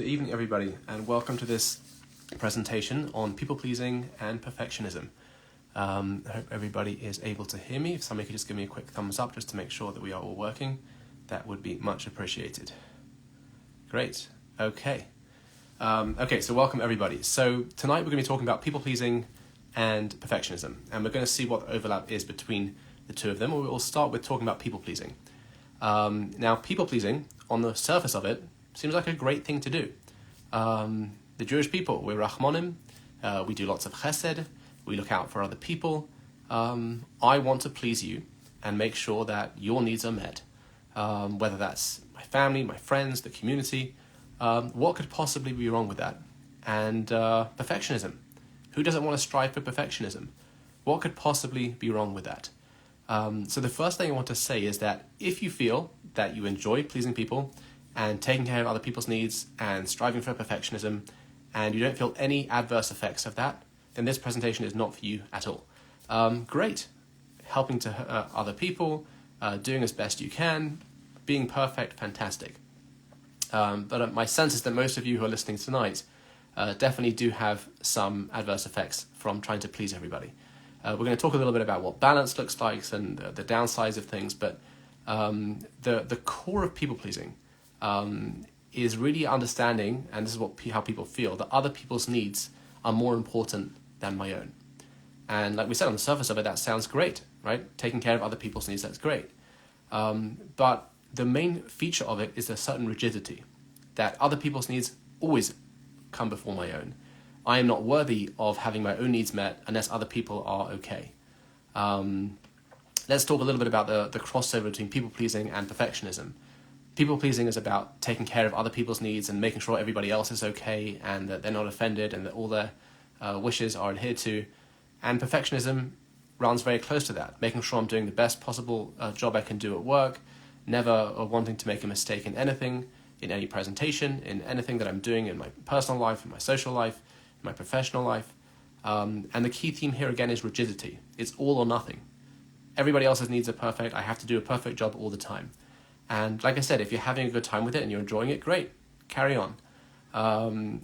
Good evening, everybody, and welcome to this presentation on people-pleasing and perfectionism. I hope everybody is able to hear me. If somebody could just give me a quick thumbs up just to make sure that we are all working, that would be much appreciated. Great. Okay. So welcome, everybody. So tonight we're going to be talking about people-pleasing and perfectionism, and we're going to see what the overlap is between the two of them. We'll start with talking about people-pleasing. Now, people-pleasing, on the surface of it, seems like a great thing to do. The Jewish people, we're Rahmanim, we do lots of chesed, we look out for other people. I want to please you and make sure that your needs are met, whether that's my family, my friends, the community. What could possibly be wrong with that? And perfectionism. Who doesn't want to strive for perfectionism? What could possibly be wrong with that? So the first thing I want to say is that if you feel that you enjoy pleasing people and taking care of other people's needs and striving for perfectionism, and you don't feel any adverse effects of that, then this presentation is not for you at all. Great. Helping to other people, doing as best you can, being perfect, fantastic. But my sense is that most of you who are listening tonight definitely do have some adverse effects from trying to please everybody. We're going to talk a little bit about what balance looks like and the downsides of things, but the core of people-pleasing is really understanding, and this is how people feel, that other people's needs are more important than my own. And like we said, on the surface of it, that sounds great, right? Taking care of other people's needs, that's great. But the main feature of it is a certain rigidity, that other people's needs always come before my own. I am not worthy of having my own needs met unless other people are okay. Let's talk a little bit about the crossover between people-pleasing and perfectionism. People-pleasing is about taking care of other people's needs and making sure everybody else is okay and that they're not offended and that all their wishes are adhered to. And perfectionism runs very close to that, making sure I'm doing the best possible job I can do at work, never wanting to make a mistake in anything, in any presentation, in anything that I'm doing in my personal life, in my social life, in my professional life. And the key theme here again is rigidity. It's all or nothing. Everybody else's needs are perfect. I have to do a perfect job all the time. And like I said, if you're having a good time with it and you're enjoying it, great, carry on.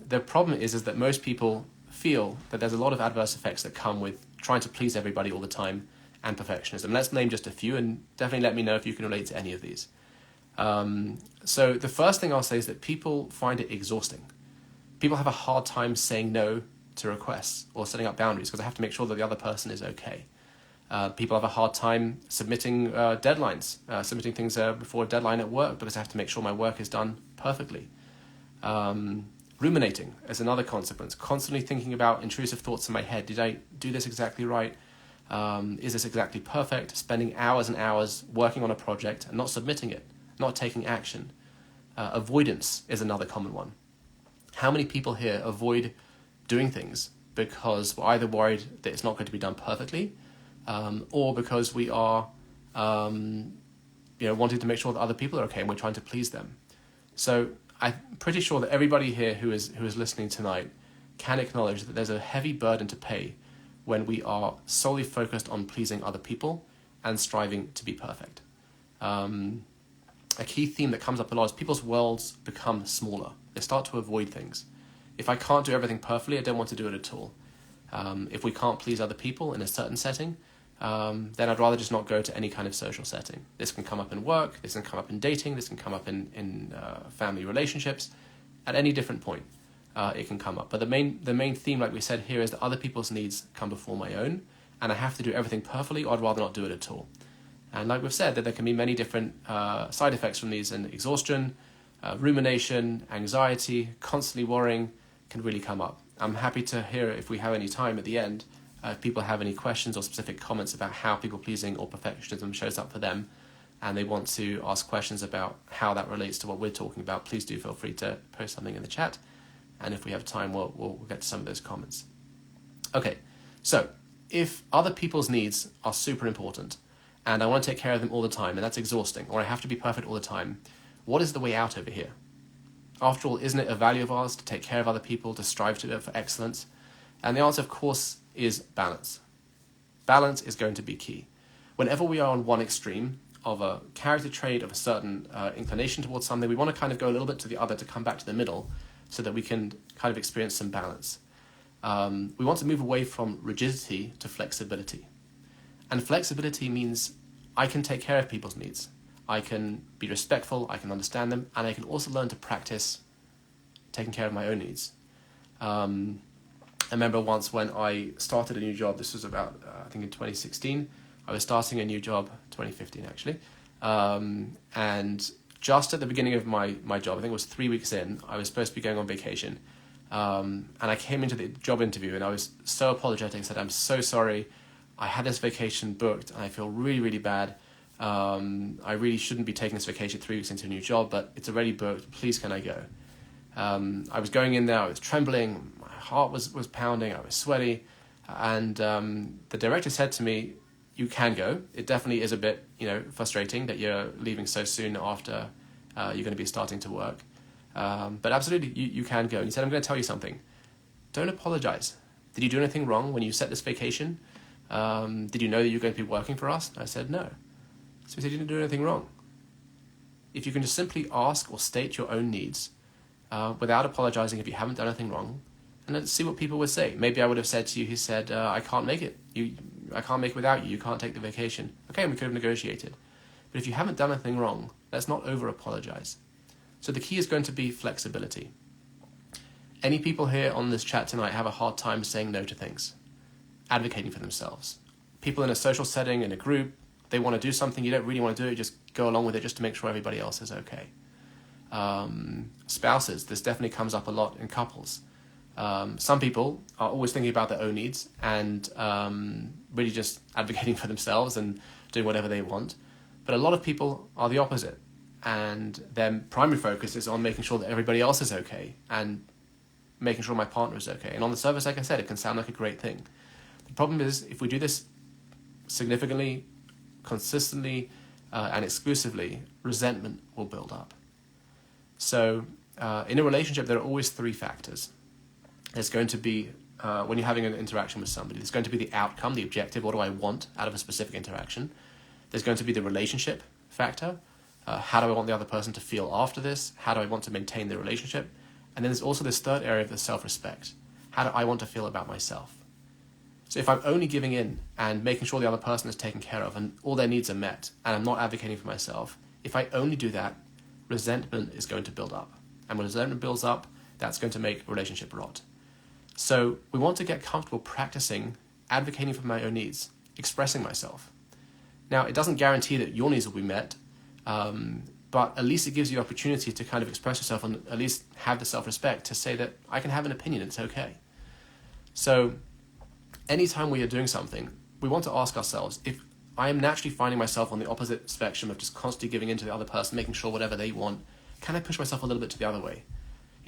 The problem is that most people feel that there's a lot of adverse effects that come with trying to please everybody all the time and perfectionism. Let's name just a few and definitely let me know if you can relate to any of these. So the first thing I'll say is that people find it exhausting. People have a hard time saying no to requests or setting up boundaries because they have to make sure that the other person is okay. People have a hard time submitting deadlines, submitting things before a deadline at work because I have to make sure my work is done perfectly. Ruminating is another consequence, constantly thinking about intrusive thoughts in my head. Did I do this exactly right? Is this exactly perfect? Spending hours and hours working on a project and not submitting it, not taking action. Avoidance is another common one. How many people here avoid doing things because we're either worried that it's not going to be done perfectly, or because we are, wanting to make sure that other people are okay and we're trying to please them. So I'm pretty sure that everybody here who is listening tonight can acknowledge that there's a heavy burden to pay when we are solely focused on pleasing other people and striving to be perfect. A key theme that comes up a lot is people's worlds become smaller. They start to avoid things. If I can't do everything perfectly, I don't want to do it at all. If we can't please other people in a certain setting, then I'd rather just not go to any kind of social setting. This can come up in work, this can come up in dating, this can come up in family relationships. At any different point, it can come up. But the main theme, like we said here, is that other people's needs come before my own, and I have to do everything perfectly, or I'd rather not do it at all. And like we've said, that there can be many different side effects from these, and exhaustion, rumination, anxiety, constantly worrying can really come up. I'm happy to hear if we have any time at the end, if people have any questions or specific comments about how people-pleasing or perfectionism shows up for them, and they want to ask questions about how that relates to what we're talking about, please do feel free to post something in the chat. And if we have time, we'll get to some of those comments. Okay, so if other people's needs are super important, and I want to take care of them all the time, and that's exhausting, or I have to be perfect all the time, what is the way out over here? After all, isn't it a value of ours to take care of other people, to strive for excellence? And the answer, of course, is balance. Balance is going to be key. Whenever we are on one extreme of a character trait, of a certain inclination towards something, we want to kind of go a little bit to the other to come back to the middle so that we can kind of experience some balance. We want to move away from rigidity to flexibility. And flexibility means I can take care of people's needs. I can be respectful, I can understand them, and I can also learn to practice taking care of my own needs. I remember once when I started a new job, this was about, I think in 2016, I was starting a new job, 2015 actually, and just at the beginning of my job, I think it was 3 weeks in, I was supposed to be going on vacation, and I came into the job interview and I was so apologetic, said, I'm so sorry, I had this vacation booked and I feel really, really bad. I really shouldn't be taking this vacation 3 weeks into a new job, but it's already booked, please can I go? I was going in there, I was trembling, my heart was pounding, I was sweaty, and the director said to me, you can go. It definitely is a bit, frustrating that you're leaving so soon after you're going to be starting to work. But absolutely, you can go. And he said, I'm going to tell you something. Don't apologize. Did you do anything wrong when you set this vacation? Did you know that you're going to be working for us? I said, no. So he said, you didn't do anything wrong. If you can just simply ask or state your own needs without apologizing if you haven't done anything wrong, and let's see what people would say. Maybe I would have said to you, he said, I can't make it. I can't make it without you. You can't take the vacation. Okay, and we could have negotiated. But if you haven't done anything wrong, let's not over-apologize. So the key is going to be flexibility. Any people here on this chat tonight have a hard time saying no to things, advocating for themselves. People in a social setting, in a group, they want to do something, you don't really want to do it, just go along with it just to make sure everybody else is okay. Spouses, this definitely comes up a lot in couples. Some people are always thinking about their own needs and really just advocating for themselves and doing whatever they want. But a lot of people are the opposite, and their primary focus is on making sure that everybody else is okay and making sure my partner is okay. And on the surface, like I said, it can sound like a great thing. The problem is, if we do this significantly, consistently, and exclusively, resentment will build up. So in a relationship, there are always three factors. There's going to be, when you're having an interaction with somebody, there's going to be the outcome, the objective, what do I want out of a specific interaction? There's going to be the relationship factor. How do I want the other person to feel after this? How do I want to maintain the relationship? And then there's also this third area of the self-respect. How do I want to feel about myself? So if I'm only giving in and making sure the other person is taken care of and all their needs are met, and I'm not advocating for myself, if I only do that, resentment is going to build up. And when resentment builds up, that's going to make a relationship rot. So we want to get comfortable practicing advocating for my own needs, expressing myself. Now, it doesn't guarantee that your needs will be met, but at least it gives you the opportunity to kind of express yourself and at least have the self-respect to say that I can have an opinion, it's okay. So anytime we are doing something, we want to ask ourselves, if I am naturally finding myself on the opposite spectrum of just constantly giving in to the other person, making sure whatever they want, can I push myself a little bit to the other way?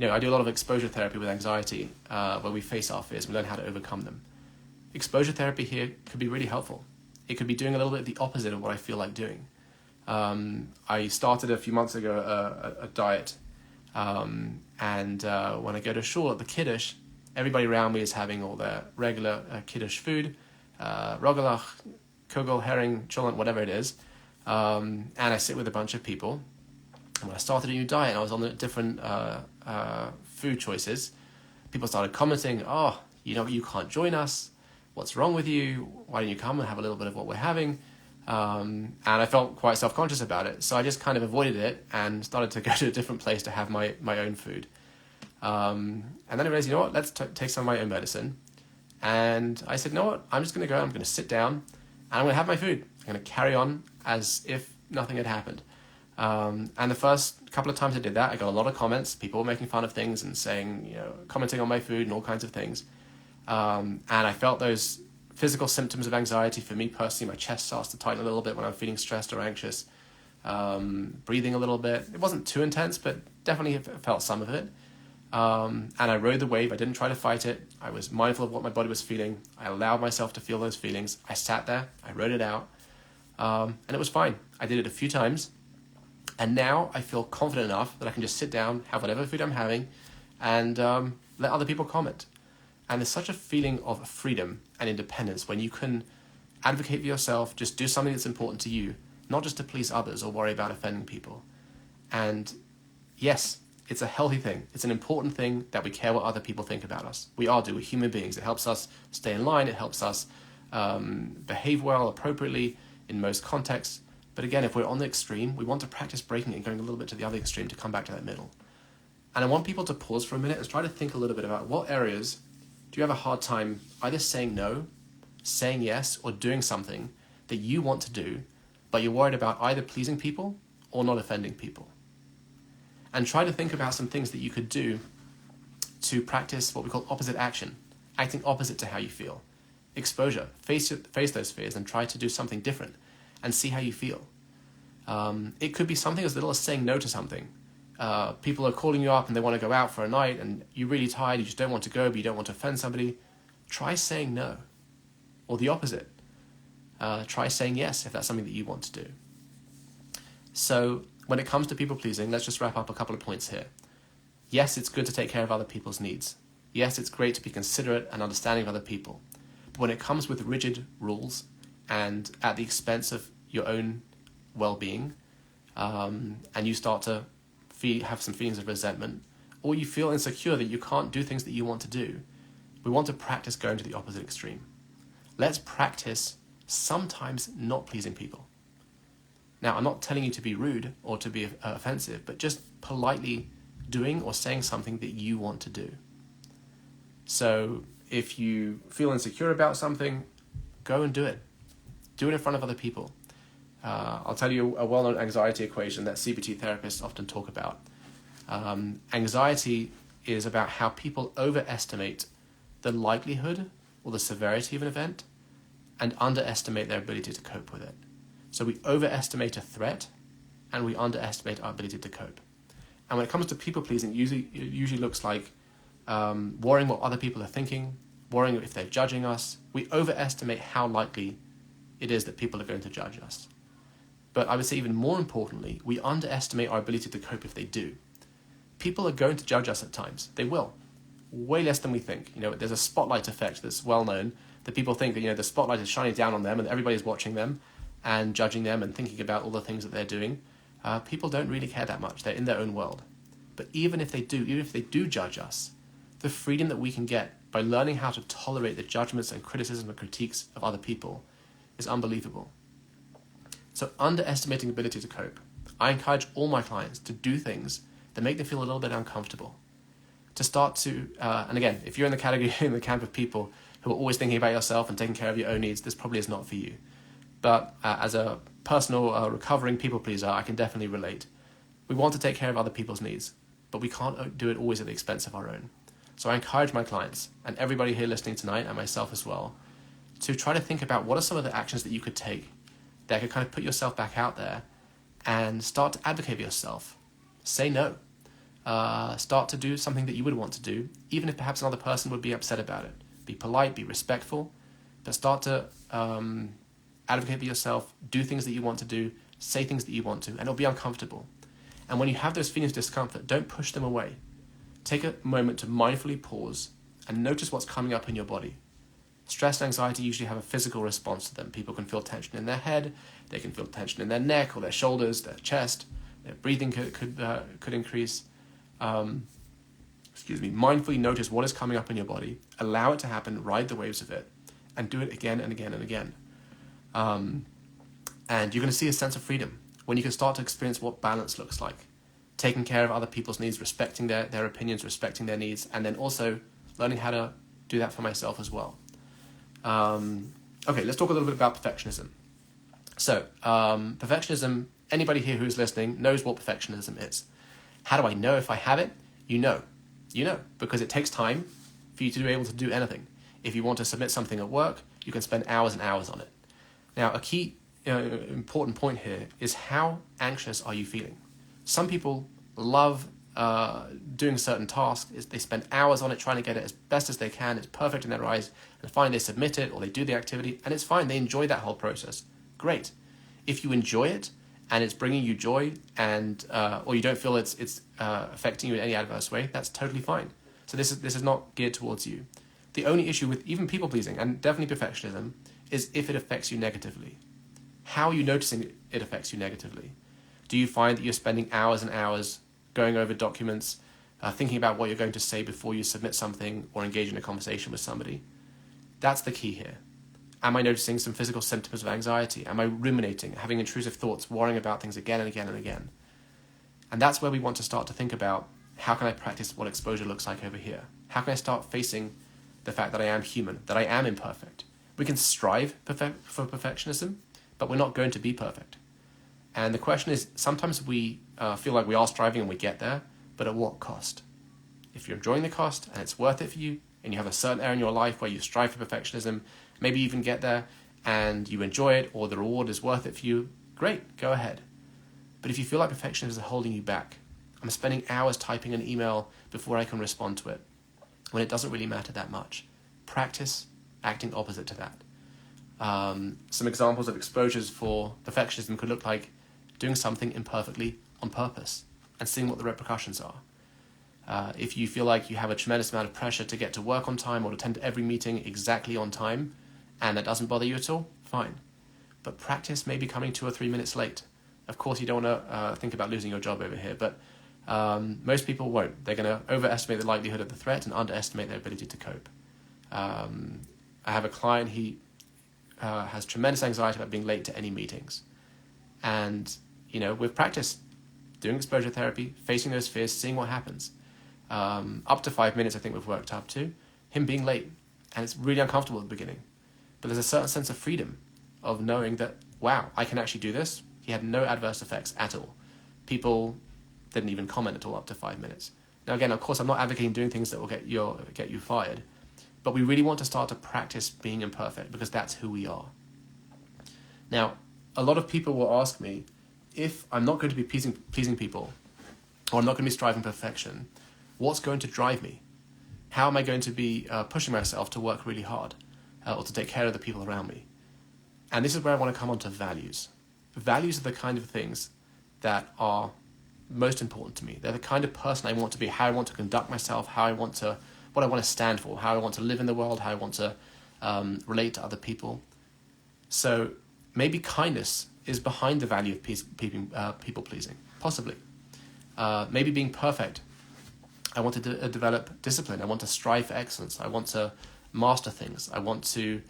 I do a lot of exposure therapy with anxiety, where we face our fears, we learn how to overcome them. Exposure therapy here could be really helpful. It could be doing a little bit the opposite of what I feel like doing. I started a few months ago a diet, and when I go to shul at the Kiddush, everybody around me is having all their regular Kiddush food, rogalach, kugel, herring, cholent, whatever it is, and I sit with a bunch of people. And when I started a new diet and I was on the different food choices, people started commenting, you can't join us, what's wrong with you, why don't you come and have a little bit of what we're having? And I felt quite self-conscious about it, so I just kind of avoided it and started to go to a different place to have my own food. And then I realized, let's take some of my own medicine. And I said, I'm just going to go, I'm going to sit down, and I'm going to have my food. I'm going to carry on as if nothing had happened. And the first couple of times I did that, I got a lot of comments. People were making fun of things and saying, commenting on my food and all kinds of things. And I felt those physical symptoms of anxiety. For me personally, my chest starts to tighten a little bit when I'm feeling stressed or anxious. Breathing a little bit. It wasn't too intense, but definitely felt some of it. And I rode the wave. I didn't try to fight it. I was mindful of what my body was feeling. I allowed myself to feel those feelings. I sat there. I wrote it out. And it was fine. I did it a few times. And now I feel confident enough that I can just sit down, have whatever food I'm having, and let other people comment. And there's such a feeling of freedom and independence when you can advocate for yourself, just do something that's important to you, not just to please others or worry about offending people. And yes, It's a healthy thing. It's an important thing that we care what other people think about us. We all do. We're human beings. It helps us stay in line. It helps us behave well, appropriately in most contexts. But again, if we're on the extreme, we want to practice breaking it and going a little bit to the other extreme to come back to that middle. And I want people to pause for a minute and try to think a little bit about what areas do you have a hard time either saying no, saying yes, or doing something that you want to do, but you're worried about either pleasing people or not offending people. And try to think about some things that you could do to practice what we call opposite action, acting opposite to how you feel. Exposure, face those fears and try to do something different and see how you feel. It could be something as little as saying no to something. People are calling you up and they want to go out for a night and you're really tired, you just don't want to go, but you don't want to offend somebody. Try saying no. Or the opposite. Try saying yes if that's something that you want to do. So when it comes to people pleasing, let's just wrap up a couple of points here. Yes, it's good to take care of other people's needs. Yes, it's great to be considerate and understanding of other people. But when it comes with rigid rules and at the expense of your own well-being, and you start to have some feelings of resentment, or you feel insecure that you can't do things that you want to do, we want to practice going to the opposite extreme. Let's practice sometimes not pleasing people. Now, I'm not telling you to be rude or to be offensive, but just politely doing or saying something that you want to do. So if you feel insecure about something, go and do it. Do it in front of other people. I'll tell you a well-known anxiety equation that CBT therapists often talk about. Anxiety is about how people overestimate the likelihood or the severity of an event and underestimate their ability to cope with it. So we overestimate a threat and we underestimate our ability to cope. And when it comes to people-pleasing, it usually looks like worrying what other people are thinking, worrying if they're judging us. We overestimate how likely it is that people are going to judge us. But I would say even more importantly, we underestimate our ability to cope if they do. People are going to judge us at times. They will. Way less than we think. There's a spotlight effect that's well known, that people think that, the spotlight is shining down on them and everybody's watching them and judging them and thinking about all the things that they're doing. People don't really care that much. They're in their own world. But even if they do judge us, the freedom that we can get by learning how to tolerate the judgments and criticism and critiques of other people is unbelievable. So underestimating ability to cope. I encourage all my clients to do things that make them feel a little bit uncomfortable. To start to, and again, if you're in the camp of people who are always thinking about yourself and taking care of your own needs, this probably is not for you. But as a personal recovering people pleaser, I can definitely relate. We want to take care of other people's needs, but we can't do it always at the expense of our own. So I encourage my clients, and everybody here listening tonight, and myself as well, to try to think about what are some of the actions that you could take that could kind of put yourself back out there and start to advocate for yourself. Say no. Start to do something that you would want to do, even if perhaps another person would be upset about it. Be polite, be respectful, but start to advocate for yourself, do things that you want to do, say things that you want to, and it'll be uncomfortable. And when you have those feelings of discomfort, don't push them away. Take a moment to mindfully pause and notice what's coming up in your body. Stress and anxiety usually have a physical response to them. People can feel tension in their head, they can feel tension in their neck or their shoulders, their chest, their breathing could increase. Mindfully notice what is coming up in your body, allow it to happen, ride the waves of it, and do it again and again and again. And you're going to see a sense of freedom when you can start to experience what balance looks like. Taking care of other people's needs, respecting their opinions, respecting their needs, and then also learning how to do that for myself as well. Okay, let's talk a little bit about perfectionism. So, perfectionism, anybody here who's listening knows what perfectionism is. How do I know if I have it? You know, because it takes time for you to be able to do anything. If you want to submit something at work, you can spend hours and hours on it. Now, a key important point here is how anxious are you feeling? Some people love doing certain tasks. They spend hours on it trying to get it as best as they can. It's perfect in their eyes. And finally they submit it or they do the activity and it's fine. They enjoy that whole process. Great. If you enjoy it and it's bringing you joy and or you don't feel it's affecting you in any adverse way, that's totally fine. So this is not geared towards you. The only issue with even people pleasing and definitely perfectionism is if it affects you negatively. How are you noticing it affects you negatively? Do you find that you're spending hours and hours going over documents, thinking about what you're going to say before you submit something or engage in a conversation with somebody. That's the key here. Am I noticing some physical symptoms of anxiety? Am I ruminating, having intrusive thoughts, worrying about things again and again and again? And that's where we want to start to think about, how can I practice what exposure looks like over here? How can I start facing the fact that I am human, that I am imperfect? We can strive for perfectionism, but we're not going to be perfect. And the question is, sometimes we feel like we are striving and we get there, but at what cost? If you're enjoying the cost and it's worth it for you, and you have a certain area in your life where you strive for perfectionism, maybe you even get there and you enjoy it, or the reward is worth it for you, great, go ahead. But if you feel like perfectionism is holding you back, I'm spending hours typing an email before I can respond to it, when it doesn't really matter that much. Practice acting opposite to that. Some examples of exposures for perfectionism could look like doing something imperfectly on purpose and seeing what the repercussions are. If you feel like you have a tremendous amount of pressure to get to work on time or to attend every meeting exactly on time, and that doesn't bother you at all, fine. But practice maybe coming 2 or 3 minutes late. Of course, you don't want to think about losing your job over here, but most people won't. They're going to overestimate the likelihood of the threat and underestimate their ability to cope. I have a client, he has tremendous anxiety about being late to any meetings. And, with practice, doing exposure therapy, facing those fears, seeing what happens. Up to 5 minutes, I think we've worked up to. Him being late, and it's really uncomfortable at the beginning. But there's a certain sense of freedom of knowing that, wow, I can actually do this. He had no adverse effects at all. People didn't even comment at all up to 5 minutes. Now, again, of course, I'm not advocating doing things that will get you fired. But we really want to start to practice being imperfect, because that's who we are. Now, a lot of people will ask me, if I'm not going to be pleasing people, or I'm not going to be striving for perfection, what's going to drive me? How am I going to be pushing myself to work really hard or to take care of the people around me? And this is where I want to come on to values. Values are the kind of things that are most important to me. They're the kind of person I want to be, how I want to conduct myself, what I want to stand for, how I want to live in the world, how I want to relate to other people. So maybe kindness is behind the value of people pleasing, possibly. Maybe being perfect. I want to develop discipline. I want to strive for excellence. I want to master things. I want to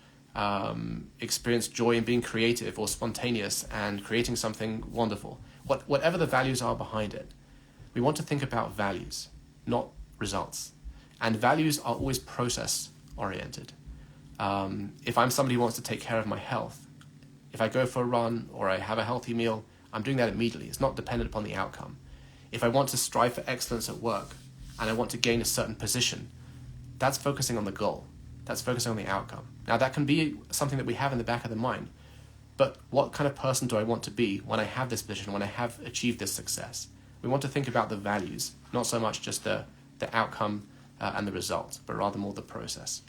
experience joy in being creative or spontaneous and creating something wonderful. Whatever the values are behind it, we want to think about values, not results. And values are always process-oriented. If I'm somebody who wants to take care of my health, if I go for a run or I have a healthy meal, I'm doing that immediately. It's not dependent upon the outcome. If I want to strive for excellence at work and I want to gain a certain position, that's focusing on the goal. That's focusing on the outcome. Now, that can be something that we have in the back of the mind. But what kind of person do I want to be when I have this position, when I have achieved this success? We want to think about the values, not so much just the outcome and the results, but rather more the process.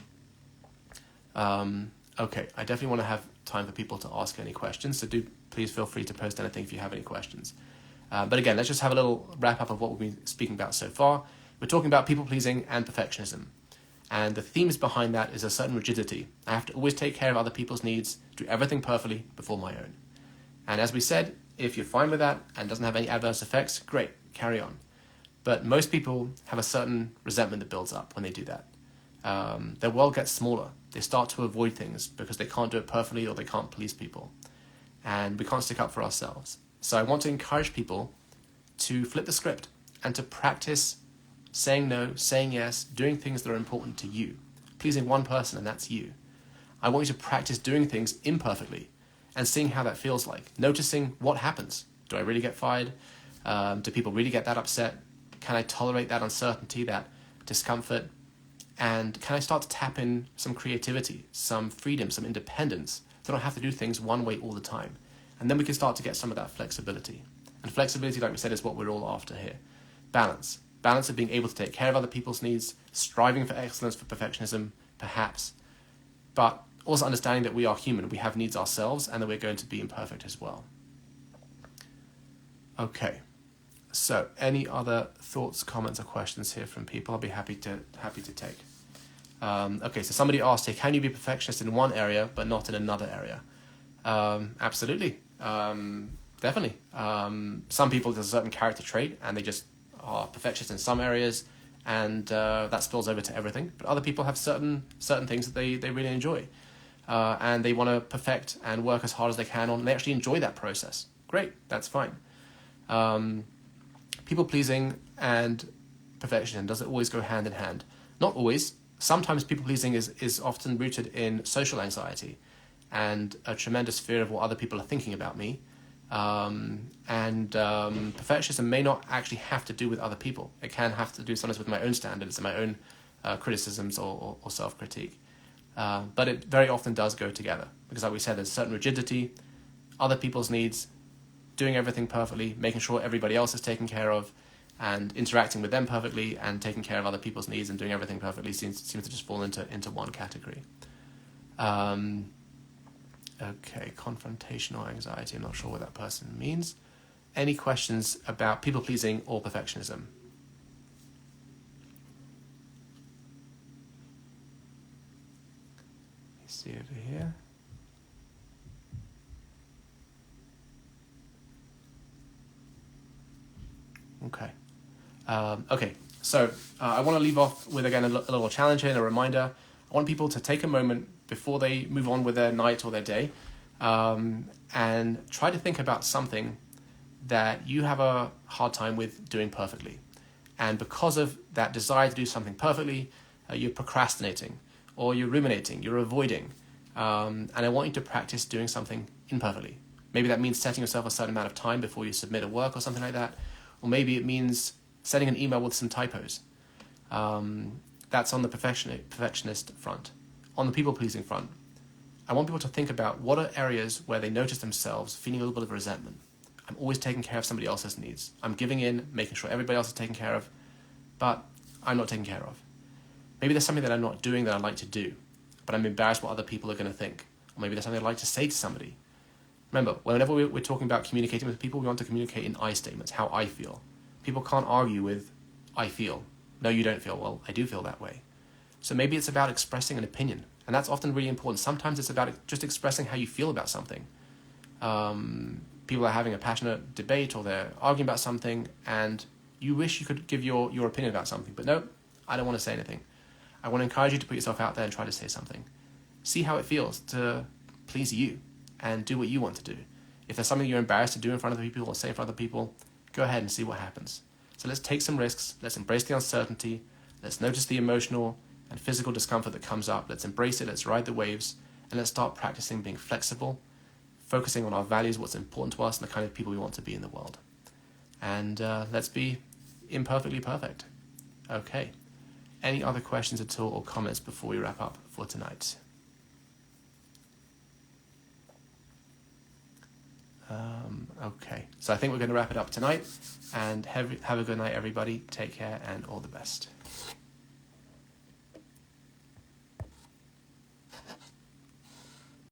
Okay, I definitely want to have time for people to ask any questions, so do please feel free to post anything if you have any questions. But again, let's just have a little wrap-up of what we've been speaking about so far. We're talking about people-pleasing and perfectionism. And the themes behind that is a certain rigidity. I have to always take care of other people's needs, do everything perfectly before my own. And as we said, if you're fine with that and doesn't have any adverse effects, great, carry on. But most people have a certain resentment that builds up when they do that. Their world gets smaller. They start to avoid things because they can't do it perfectly or they can't please people. And we can't stick up for ourselves. So I want to encourage people to flip the script and to practice saying no, saying yes, doing things that are important to you, pleasing one person, and that's you. I want you to practice doing things imperfectly and seeing how that feels like, noticing what happens. Do I really get fired? Do people really get that upset? Can I tolerate that uncertainty, that discomfort? And can I start to tap in some creativity, some freedom, some independence? So I don't have to do things one way all the time. And then we can start to get some of that flexibility. And flexibility, like we said, is what we're all after here. Balance. Balance of being able to take care of other people's needs, striving for excellence, for perfectionism, perhaps. But also understanding that we are human, we have needs ourselves, and that we're going to be imperfect as well. Okay. So, any other thoughts, comments, or questions here from people? I'll be happy to take. Okay, so somebody asked here, can you be perfectionist in one area but not in another area? Absolutely, definitely. Some people, there's a certain character trait and they just are perfectionists in some areas, and that spills over to everything. But other people have certain things that they really enjoy, and they want to perfect and work as hard as they can on, and they actually enjoy that process. Great, that's fine. People pleasing and perfectionism, does it always go hand in hand? Not always. Sometimes people pleasing is often rooted in social anxiety and a tremendous fear of what other people are thinking about me. Perfectionism may not actually have to do with other people. It can have to do sometimes with my own standards and my own criticisms or self-critique. But it very often does go together because, like we said, there's a certain rigidity, other people's needs, doing everything perfectly, making sure everybody else is taken care of, and interacting with them perfectly and taking care of other people's needs and doing everything perfectly seems to just fall into one category. Okay, confrontational anxiety. I'm not sure what that person means. Any questions about people pleasing or perfectionism? Let's see over here. Okay. Okay, so I want to leave off with, again, a little challenge here and a reminder. I want people to take a moment before they move on with their night or their day, and try to think about something that you have a hard time with doing perfectly. And because of that desire to do something perfectly, you're procrastinating, or you're ruminating, you're avoiding. And I want you to practice doing something imperfectly. Maybe that means setting yourself a certain amount of time before you submit a work or something like that. Or maybe it means sending an email with some typos. That's on the perfectionist front. On the people-pleasing front, I want people to think about what are areas where they notice themselves feeling a little bit of resentment. I'm always taking care of somebody else's needs. I'm giving in, making sure everybody else is taken care of, but I'm not taken care of. Maybe there's something that I'm not doing that I'd like to do, but I'm embarrassed what other people are going to think. Or maybe there's something I'd like to say to somebody. Remember, whenever we're talking about communicating with people, we want to communicate in I statements, how I feel. People can't argue with, I feel. No, you don't feel. Well, I do feel that way. So maybe it's about expressing an opinion. And that's often really important. Sometimes it's about just expressing how you feel about something. People are having a passionate debate or they're arguing about something and you wish you could give your opinion about something. But no, I don't want to say anything. I want to encourage you to put yourself out there and try to say something. See how it feels to please you and do what you want to do. If there's something you're embarrassed to do in front of other people or say in front of other people, go ahead and see what happens. So let's take some risks. Let's embrace the uncertainty. Let's notice the emotional and physical discomfort that comes up. Let's embrace it. Let's ride the waves. And let's start practicing being flexible, focusing on our values, what's important to us, and the kind of people we want to be in the world. And let's be imperfectly perfect. Okay. Any other questions at all or comments before we wrap up for tonight? Okay, so I think we're going to wrap it up tonight, and have a good night, everybody. Take care and all the best.